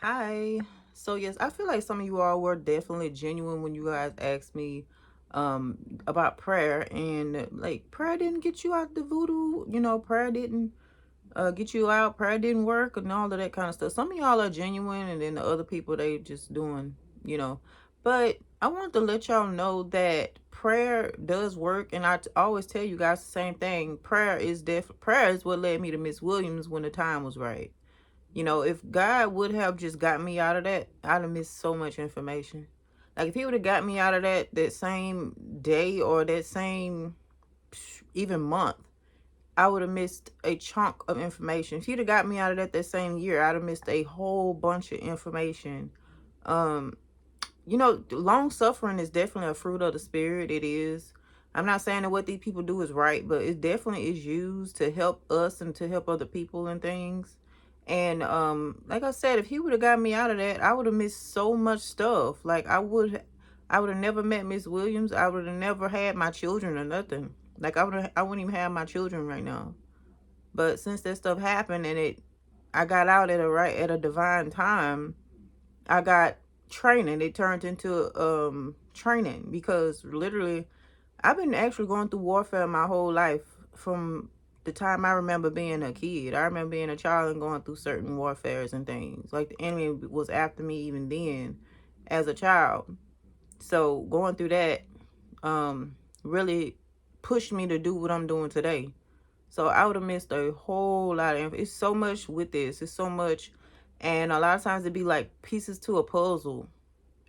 Hi. So yes, I feel like some of you all were definitely genuine when you guys asked me um about prayer, and like prayer didn't get you out the voodoo, prayer didn't get you out, prayer didn't work and all of that kind of stuff. Some of y'all are genuine, and then the other people, they just doing, you know. But I want to let y'all know that prayer does work, and always tell you guys the same thing. Prayer is what led me to Miss Williams when the time was right. If God would have just got me out of that, I'd have missed so much information. Like if he would have got me out of that same day, or that same even month, I would have missed a chunk of information. If he'd have got me out of that same year, I'd have missed a whole bunch of information. Um, long suffering is definitely a fruit of the spirit. It is. I'm not saying that what these people do is right, but it definitely is used to help us and to help other people and things. And like I said, if he would have got me out of that, I would have missed so much stuff. Like I would have never met Miss Williams. I would have never had my children or nothing. Like I wouldn't even have my children right now. But since that stuff happened, and I got out at a divine time, I got training. It turned into training, because literally I've been actually going through warfare my whole life, from the time I remember being a kid. I remember being a child and going through certain warfares and things. Like the enemy was after me even then as a child. So going through that really pushed me to do what I'm doing today. So I would have missed a whole lot of it's so much with this. It's so much, and a lot of times it'd be like pieces to a puzzle.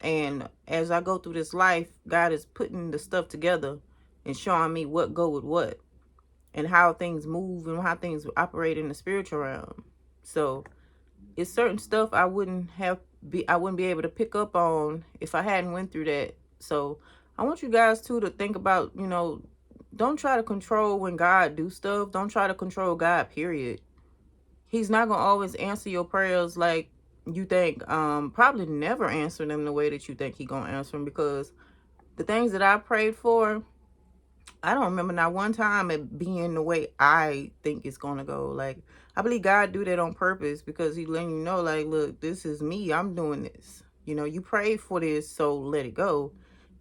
And as I go through this life, God is putting the stuff together and showing me what go with what, and how things move and how things operate in the spiritual realm. So it's certain stuff I wouldn't be able to pick up on if I hadn't went through that. So I want you guys too to think about, don't try to control when God do stuff. Don't try to control God, period. He's not gonna always answer your prayers like you think. Probably never answer them the way that you think he gonna answer them, because the things that I prayed for, I don't remember not one time it being the way I think it's gonna go. Like I believe God do that on purpose, because he letting you know, like, look, this is me. I'm doing this. You prayed for this, so let it go.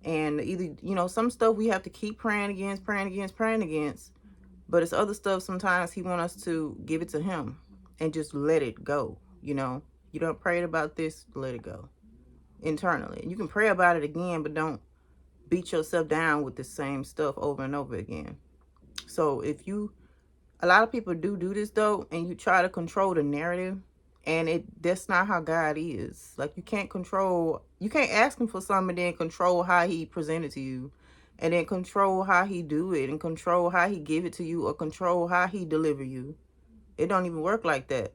And either, some stuff we have to keep praying against, praying against, praying against. But it's other stuff sometimes he want us to give it to him and just let it go. You don't pray about this, let it go internally. You can pray about it again, but don't beat yourself down with the same stuff over and over again. So a lot of people do this though, and you try to control the narrative, and that's not how God is. Like you can't ask him for something and then control how he presented to you, and then control how he do it, and control how he give it to you, or control how he deliver you. It don't even work like that.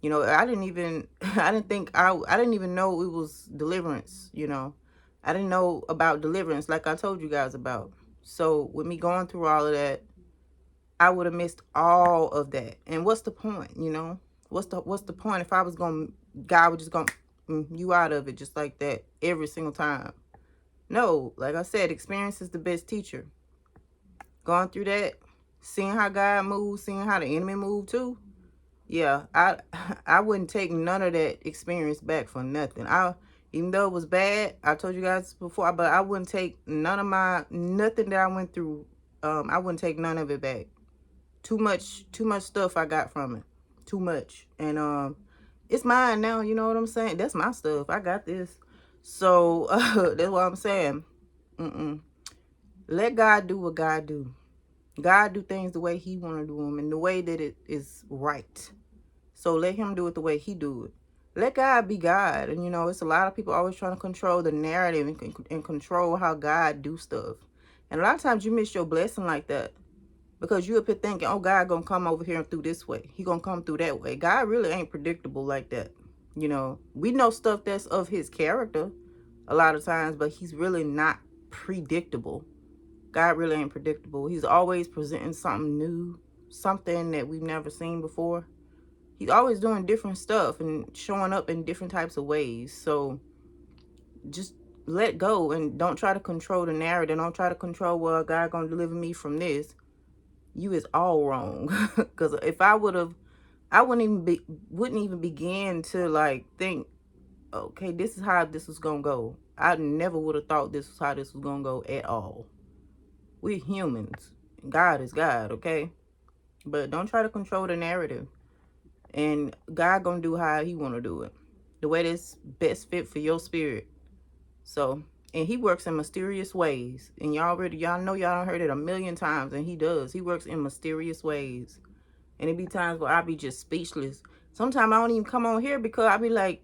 I didn't even I didn't even know it was deliverance. I didn't know about deliverance like I told you guys about. So with me going through all of that, I would have missed all of that. And what's the point? What's the point if I was going God would just go you out of it just like that every single time. No, like I said, experience is the best teacher. Going through that, seeing how God moves, seeing how the enemy move too. Yeah, I wouldn't take none of that experience back for nothing. Even though it was bad, I told you guys before, but I wouldn't take nothing that I went through. I wouldn't take none of it back. Too much stuff I got from it. Too much. And it's mine now, you know what I'm saying? That's my stuff. I got this. So that's what I'm saying. Let God do what God do. God do things the way he want to do them, and the way that it is right. So let him do it the way he do it. Let God be God. And it's a lot of people always trying to control the narrative and control how God do stuff. And a lot of times you miss your blessing like that, because you up here thinking, oh, God gonna come over here and through this way. He gonna come through that way. God really ain't predictable like that. We know stuff that's of his character a lot of times, but he's really not predictable. God really ain't predictable. He's always presenting something new, something that we've never seen before. He's always doing different stuff and showing up in different types of ways. So just let go and don't try to control the narrative. Don't try to control, well, God gonna deliver me from this. You is all wrong. Because if I would have, I wouldn't even begin to like think okay, this is how this was gonna go. I never would have thought this was how this was gonna go at all. We're humans. God is God, okay? But don't try to control the narrative. And God gonna do how he wanna do it. The way that's best fit for your spirit. So, and he works in mysterious ways. And y'all know y'all done heard it a million times, and he does. He works in mysterious ways. And it be times where I be just speechless. Sometimes I don't even come on here because I be like,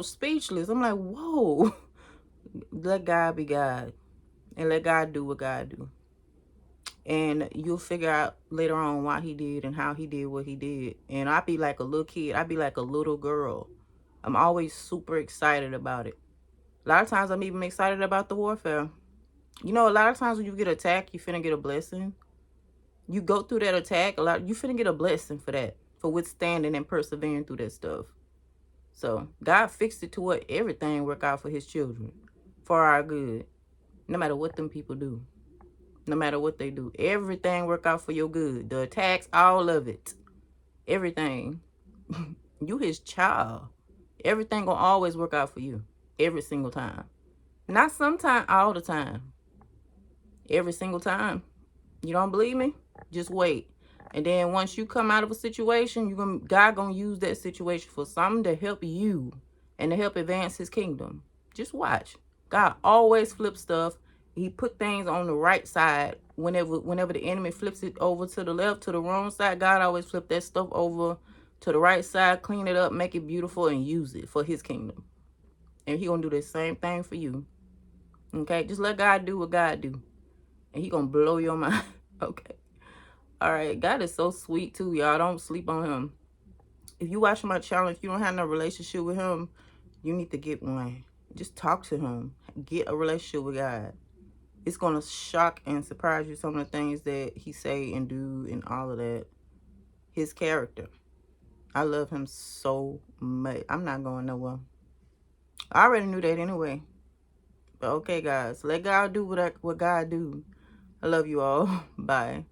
speechless. I'm like, whoa. Let God be God. And let God do what God do. And you'll figure out later on why he did and how he did what he did. And I be like a little kid. I be like a little girl. I'm always super excited about it. A lot of times I'm even excited about the warfare. A lot of times when you get attacked, you finna get a blessing. You go through that attack, you finna get a blessing for that, for withstanding and persevering through that stuff. So God fixed it to what everything work out for his children, for our good. No matter what them people do, no matter what they do, everything work out for your good. The attacks, all of it, everything. You his child. Everything gonna always work out for you, every single time. Not sometime, all the time. Every single time. You don't believe me? Just wait. And then once you come out of a situation, God gonna use that situation for something to help you and to help advance his kingdom. Just watch. God always flips stuff. He put things on the right side. Whenever the enemy flips it over to the left, to the wrong side, God always flip that stuff over to the right side, clean it up, make it beautiful, and use it for his kingdom. And he gonna do the same thing for you. Okay? Just let God do what God do. And he gonna blow your mind. Okay. All right. God is so sweet too, y'all. Don't sleep on him. If you watch my channel, if you don't have no relationship with him, you need to get one. Just talk to him. Get a relationship with God. It's gonna shock and surprise you, some of the things that he say and do and all of that. His character. I love him so much. I'm not going nowhere. I already knew that anyway. But okay, guys. Let God do what God do. I love you all. Bye.